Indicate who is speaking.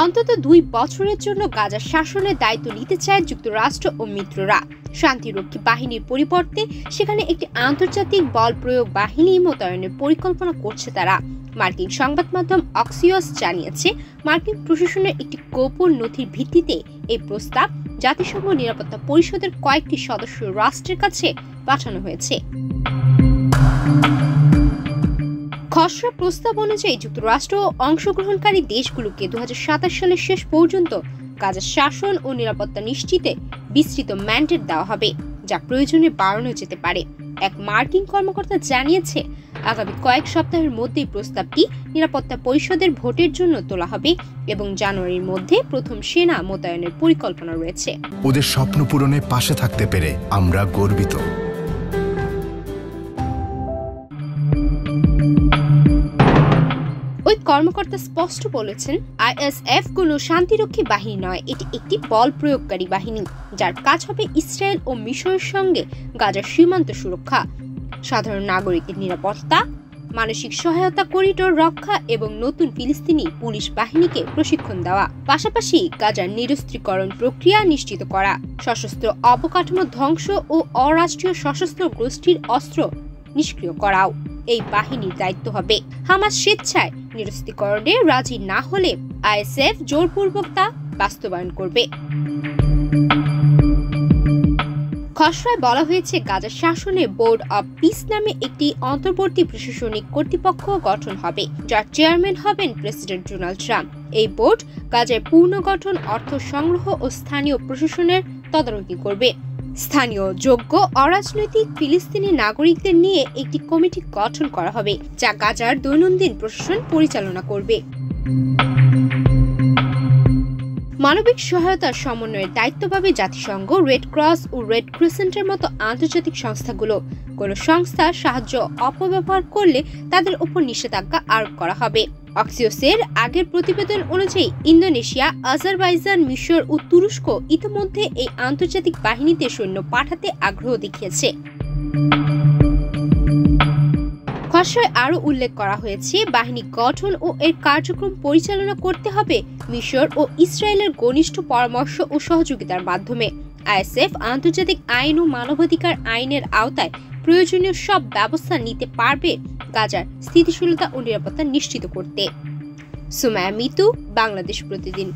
Speaker 1: অন্তত 2 বছরের জন্য গাজার শাসনের দায়িত্ব নিতে চায় যুক্তরাষ্ট্র ও মিত্ররা। শান্তিরক্ষী বাহিনীর পরিবর্তে সেখানে একটি আন্তর্জাতিক বল প্রয়োগ বাহিনী মোতায়েনের পরিকল্পনা করছে তারা। মার্কিন সংবাদ মাধ্যম অক্সিওস জানিয়েছে, মার্কিন প্রশাসনের একটি গোপন নথির ভিত্তিতে এই প্রস্তাব জাতিসংঘ নিরাপত্তা পরিষদের কয়েকটি সদস্য রাষ্ট্রের কাছে পাঠানো হয়েছে। খসড়া প্রস্তাব অনুযায়ী যুক্তরাষ্ট্র ও অংশগ্রহণকারী দেশগুলোকে 2027 সালের শেষ পর্যন্ত গাজার শাসন ও নিরাপত্তা নিশ্চিতে বিস্তৃত ম্যান্ডেট দেওয়া হবে, যা প্রয়োজনে বাড়ানো যেতে পারে। এক মার্কিন কর্মকর্তা জানিয়েছে, আগামী কয়েক সপ্তাহের মধ্যেই প্রস্তাবটি নিরাপত্তা পরিষদের ভোটের জন্য তোলা হবে এবং জানুয়ারির মধ্যে প্রথম সেনা মোতায়েনের পরিকল্পনা রয়েছে।
Speaker 2: ওদের স্বপ্ন পূরণে পাশে থাকতে পেরে আমরা গর্বিত।
Speaker 1: ওই কর্মকর্তা স্পষ্ট বলেছেন, আইএসএফ কোনো শান্তিরক্ষী বাহিনী নয়, এটি একটি বল প্রয়োগকারী বাহিনী, যার কাজ হবে ইসরায়েল ও মিশরের সঙ্গে গাজার সীমান্ত সুরক্ষা, সাধারণ নাগরিকের নিরাপত্তা, মানসিক সহায়তা করিডোর রক্ষা এবং নতুন ফিলিস্তিনি পুলিশ বাহিনীকে প্রশিক্ষণ দেওয়া। পাশাপাশি গাজার নিরস্ত্রীকরণ প্রক্রিয়া নিশ্চিত করা, সশস্ত্র অবকাঠামো ধ্বংস ও অরাষ্ট্রীয় সশস্ত্র গোষ্ঠীর অস্ত্র নিষ্ক্রিয় করাও এই বাহিনীর দায়িত্ব হবে। হামাস স্বেচ্ছায় নিরস্ত্রীকরণে রাজি না হলে আইএসএফ জোরপূর্বক তা বাস্তবায়ন করবে। খসড়ায় বলা হয়েছে, গাজার শাসনে বোর্ড অব পিস নামে একটি অন্তর্বর্তী প্রশাসনিক কর্তৃপক্ষ গঠন হবে, যার চেয়ারম্যান হবেন প্রেসিডেন্ট ডোনাল্ড ট্রাম্প। এই বোর্ড গাজার পুনর্গঠন, অর্থ সংগ্রহ ও স্থানীয় প্রশাসনের তদারকি করবে। স্থানীয় যোগ্য অরাজনৈতিক ফিলিস্তিনি নাগরিকদের নিয়ে একটি কমিটি গঠন করা হবে, যা গাজার দৈনন্দিন প্রশাসন পরিচালনা করবে। মানবিক সহায়তার সমন্বয়ের দায়িত্ব পাবে জাতিসংঘ, রেড ক্রস ও রেড ক্রিসেন্টের মতো আন্তর্জাতিক সংস্থাগুলো। কোনো সংস্থা সাহায্য অপব্যবহার করলে তাদের উপর নিষেধাজ্ঞা আরোপ করা হবে। অক্সিওসের আগের প্রতিবেদন অনুযায়ী ইন্দোনেশিয়া, আজারবাইজান, মিশর ও তুরস্ক ইতিমধ্যে এই আন্তর্জাতিক বাহিনীতে সৈন্য পাঠাতে আগ্রহ দেখিয়েছে। খসড়ায় আরও উল্লেখ করা হয়েছে, বাহিনী গঠন ও এর কার্যক্রম পরিচালনা করতে হবে মিশর ও ইসরায়েলের ঘনিষ্ঠ পরামর্শ ও সহযোগিতার মাধ্যমে। আইএসএফ আন্তর্জাতিক আইন ও মানবাধিকার আইনের আওতায় প্রয়োজনীয় সব ব্যবস্থা নিতে পারবে গাজার স্থিতিশীলতা ও নিরাপত্তা নিশ্চিত করতে। সুমায়া মিতু, বাংলাদেশ প্রতিদিন।